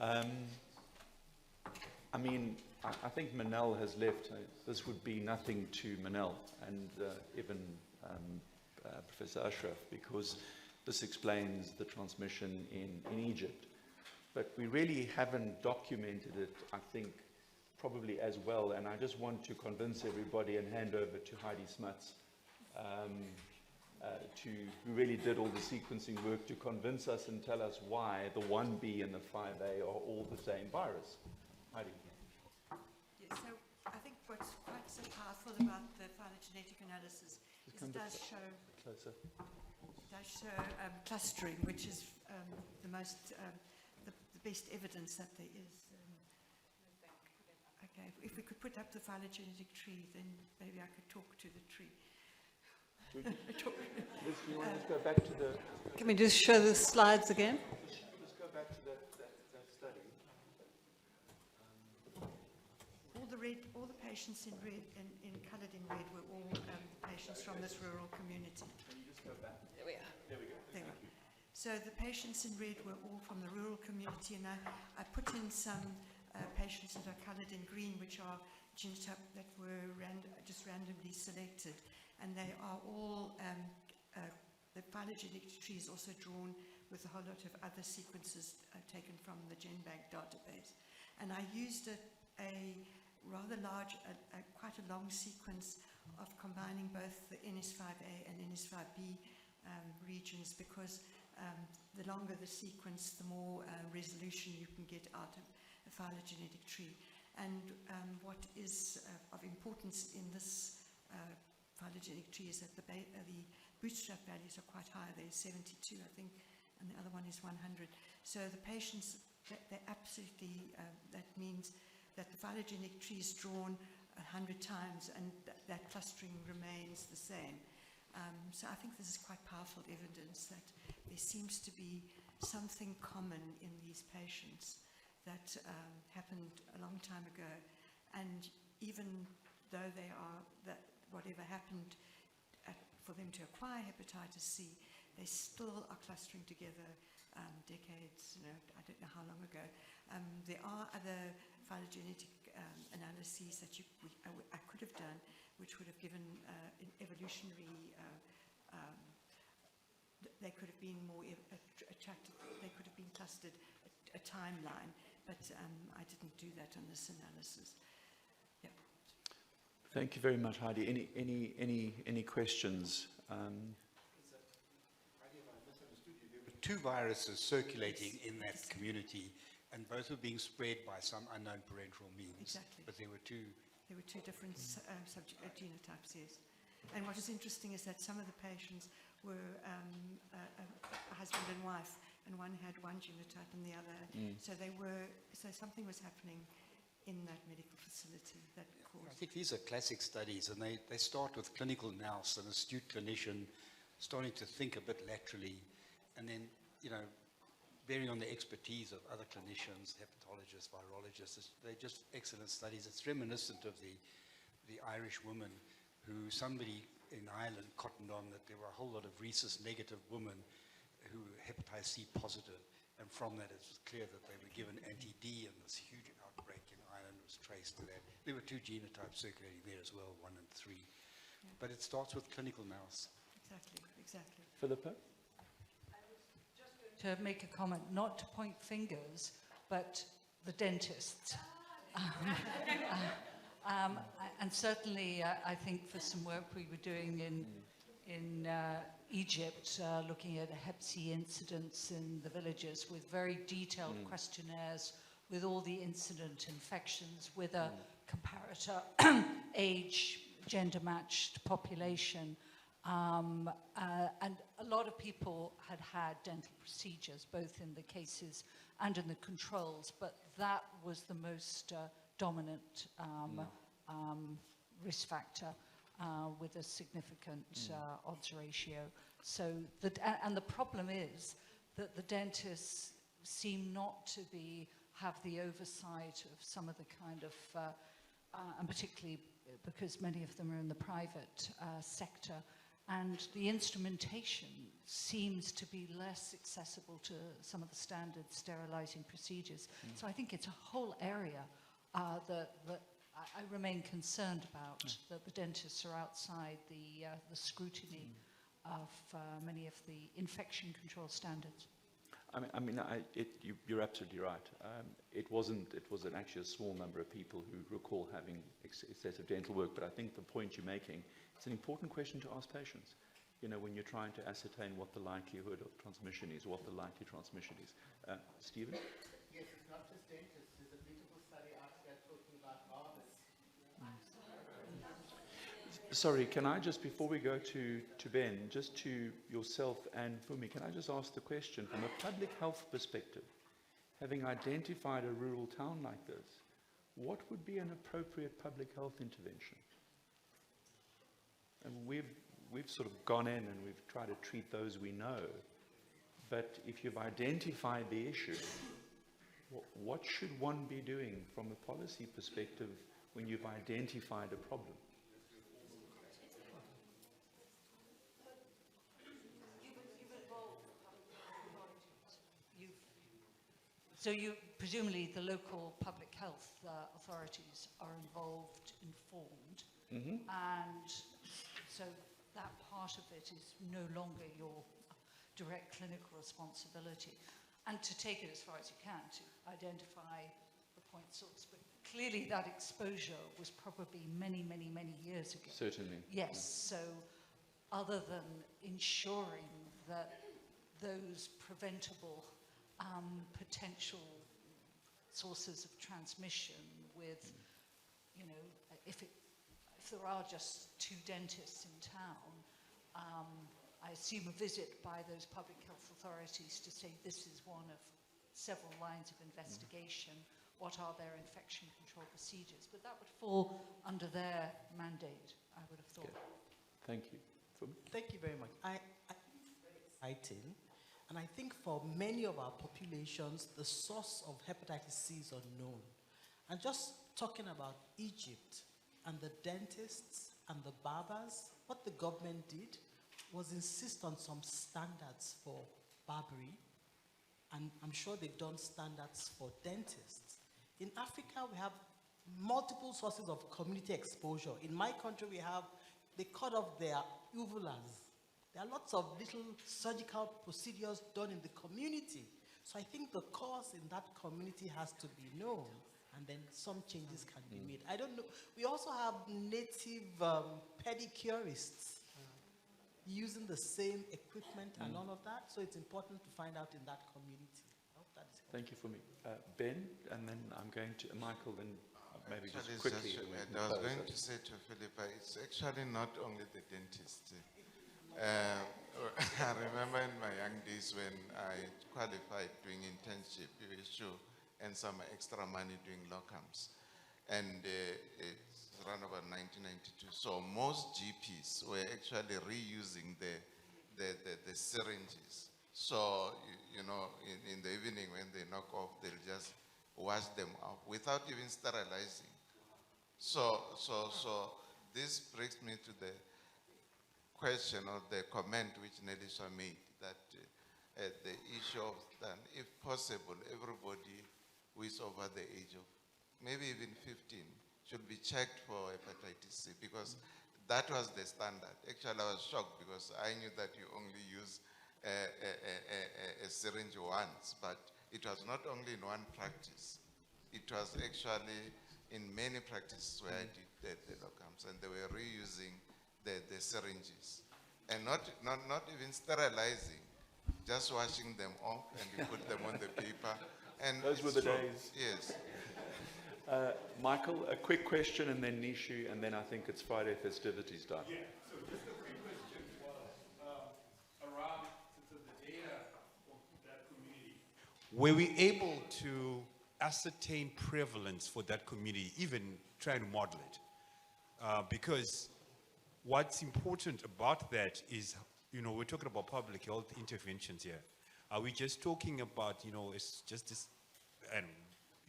I mean, I think Manel has left. This would be nothing to Manel and even Professor Ashraf, because this explains the transmission in Egypt. But we really haven't documented it, I think, probably as well. And I just want to convince everybody and hand over to Heidi Smuts, who really did all the sequencing work to convince us and tell us why the 1B and the 5A are all the same virus. Heidi. Yes, so I think what's quite so powerful about the phylogenetic analysis is it does show clustering, which is the best evidence that there is. Okay, if we could put up the phylogenetic tree, then maybe I could talk to the tree. Do you want to just go back to the... Can we just show the slides again? Let's go back to that study. All the patients in red, coloured in red, were all patients from this rural community. Can you just go back? There we are. There we go. There we go. So the patients in red were all from the rural community, and I put in some patients that are coloured in green, which are genotype that were just randomly selected. And they are all, the phylogenetic tree is also drawn with a whole lot of other sequences taken from the GenBank database. And I used a rather large, quite a long sequence of combining both the NS5A and NS5B regions, because the longer the sequence, the more resolution you can get out of a phylogenetic tree. And what is of importance in this phylogenetic tree is that the bootstrap values are quite high. They're 72, I think, and the other one is 100. So the patients, they absolutely, that means that the phylogenetic tree is drawn 100 times and that clustering remains the same. So I think this is quite powerful evidence that there seems to be something common in these patients that happened a long time ago. And even though they are, that whatever happened for them to acquire hepatitis C, they still are clustering together decades, I don't know how long ago. There are other phylogenetic analyses that I could have done, which would have given an evolutionary, they could have been more attractive, they could have been clustered a timeline, but I didn't do that on this analysis. Yeah. Thank you very much, Heidi. Any questions? Heidi, if I misunderstood you, there were two viruses circulating in that community, and both were being spread by some unknown parental means. Exactly. But there were two. There were two different genotypes, yes. And what is interesting is that some of the patients were a husband and wife, and one had one genotype and the other. So something was happening in that medical facility that caused. I think these are classic studies, and they start with clinical nous, an astute clinician starting to think a bit laterally, and then, bearing on the expertise of other clinicians, hepatologists, virologists. They're just excellent studies. It's reminiscent of the Irish woman who somebody in Ireland cottoned on that there were a whole lot of rhesus negative women who were hepatitis C positive, and from that it was clear that they were given anti-D, and this huge outbreak in Ireland was traced to that. There were two genotypes circulating there as well, 1 and 3. Yeah. But it starts with clinical nous. Exactly. Philippa? To make a comment, not to point fingers, but the dentists. And certainly, I think for some work we were doing in Egypt, looking at Hep C incidents in the villages with very detailed questionnaires with all the incident infections, with a comparator age, gender-matched population. And a lot of people had had dental procedures, both in the cases and in the controls, but that was the most dominant risk factor with a significant odds ratio. So, and the problem is that the dentists seem not to have the oversight of some of the kind of, and particularly because many of them are in the private sector, and the instrumentation seems to be less accessible to some of the standard sterilizing procedures. So I think it's a whole area that I remain concerned about, that the dentists are outside the scrutiny of many of the infection control standards. You're absolutely right. It was actually a small number of people who recall having excessive dental work, but I think the point you're making, it's an important question to ask patients. You know, when you're trying to ascertain what the likelihood of transmission is, what the likely transmission is. Stephen? Yes, it's not just dentists. There's a beautiful study out there talking about barbers. Sorry, can I just, before we go to Ben, just to yourself and Fumi, can I just ask the question, from a public health perspective, having identified a rural town like this, what would be an appropriate public health intervention? And we've sort of gone in and we've tried to treat those we know, but if you've identified the issue, what should one be doing from a policy perspective when you've identified a problem? So presumably the local public health authorities are involved, informed, and so that part of it is no longer your direct clinical responsibility. And to take it as far as you can, to identify the point source. But clearly that exposure was probably many, many, many years ago. Certainly. Yes, so other than ensuring that those preventable potential sources of transmission with, you know, if there are just 2 dentists in town, I assume a visit by those public health authorities to say this is one of several lines of investigation, what are their infection control procedures, but that would fall under their mandate, I would have thought. Okay. Thank you. Thank you very much. I think it's very exciting. And I think for many of our populations, the source of hepatitis C is unknown. And just talking about Egypt and the dentists and the barbers, what the government did was insist on some standards for barbering. And I'm sure they've done standards for dentists. In Africa, we have multiple sources of community exposure. In my country, they cut off their uvulas. There are lots of little surgical procedures done in the community. So I think the cause in that community has to be known, and then some changes can be made. I don't know. We also have native pedicurists using the same equipment and all of that. So it's important to find out in that community. I hope that is important. Thank you for me. Ben, and then I'm going to Michael, and maybe just Actually, quickly. I was going to say to Philippa, it's actually not only the dentist. I remember in my young days when I qualified doing internship with Schuur and some extra money doing locums. And it's around about 1992. So most GPs were actually reusing the syringes. So, you know, in the evening when they knock off, they'll just wash them off without even sterilizing. So this brings me to the question or the comment which Nelisha made, that the issue of that, if possible, everybody who is over the age of maybe even 15 should be checked for hepatitis C, because that was the standard. Actually, I was shocked because I knew that you only use a syringe once, but it was not only in one practice. It was actually in many practices where I did the locums, and they were reusing the syringes, and not even sterilizing, just washing them off, and you put them on the paper. And those were the days. Yes. Michael, a quick question, and then Nishu, and then I think it's Friday festivities done. Yeah, so just a quick question was around the data of that community. Were we able to ascertain prevalence for that community, even try to model it? Because what's important about that is, you know, we're talking about public health interventions here. Are we just talking about, you know, it's just this a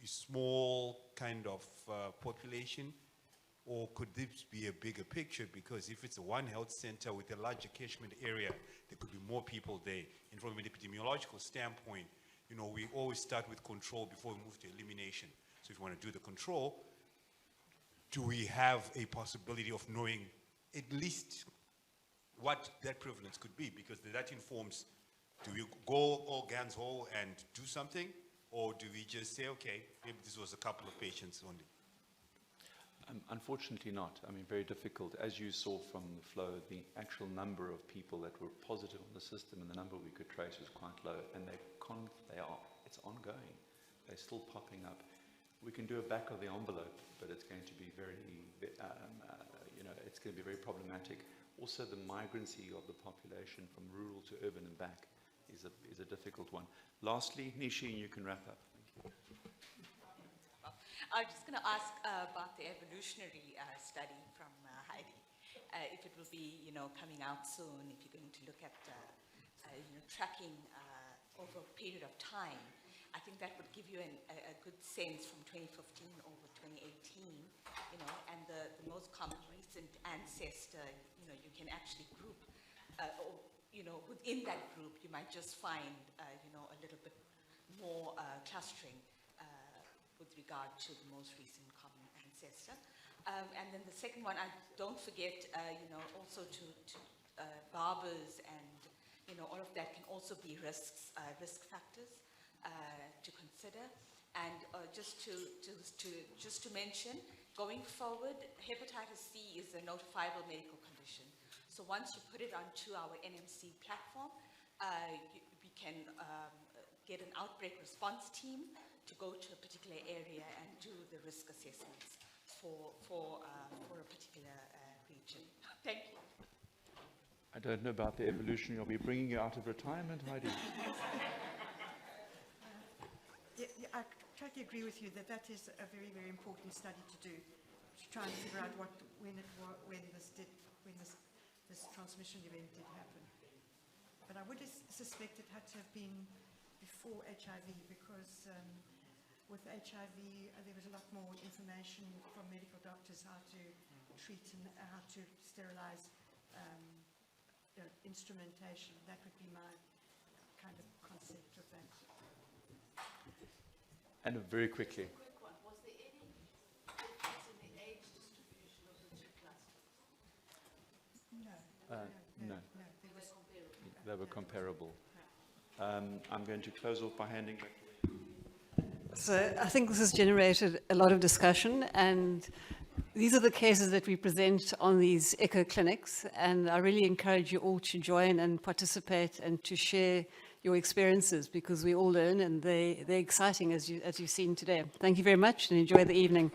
small kind of population? Or could this be a bigger picture? Because if it's a one health center with a larger catchment area, there could be more people there. And from an epidemiological standpoint, you know, we always start with control before we move to elimination. So if you want to do the control, do we have a possibility of knowing at least what that prevalence could be? Because that informs, do we go all guns whole and do something? Or do we just say, okay, maybe this was a couple of patients only? Unfortunately not. I mean, very difficult. As you saw from the flow, the actual number of people that were positive on the system and the number we could trace was quite low. And it's ongoing. They're still popping up. We can do a back of the envelope, but it's going to be very, it's going to be very problematic. Also, the migrancy of the population from rural to urban and back is a difficult one. Lastly, Nishi, you can wrap up. Thank you. I was just going to ask about the evolutionary study from Heidi, if it will be, coming out soon, if you're going to look at, tracking over a period of time. I think that would give you a good sense from 2015 over 2018, and the most common recent ancestor, you can actually group, within that group, you might just find, a little bit more clustering with regard to the most recent common ancestor. And then the second one, don't forget, also to barbers and, all of that can also be risk factors to consider. And just to mention, going forward, hepatitis C is a notifiable medical condition. So once you put it onto our NMC platform, we can get an outbreak response team to go to a particular area and do the risk assessments for a particular region. Thank you. I don't know about the evolution. Are we bringing you out of retirement, Heidi? I totally agree with you that is a very, very important study to do, to try and figure out when this transmission event did happen. But I would suspect it had to have been before HIV, because with HIV there was a lot more information from medical doctors how to treat and how to sterilize instrumentation. That would be my kind of concept of that. And very quickly. Quick one. Was there any difference in the age distribution of the two clusters? No. They were comparable. I'm going to close off by handing back to So I think this has generated a lot of discussion, and these are the cases that we present on these echo clinics, and I really encourage you all to join and participate and to share your experiences, because we all learn, and they're exciting as you've seen today. Thank you very much and enjoy the evening.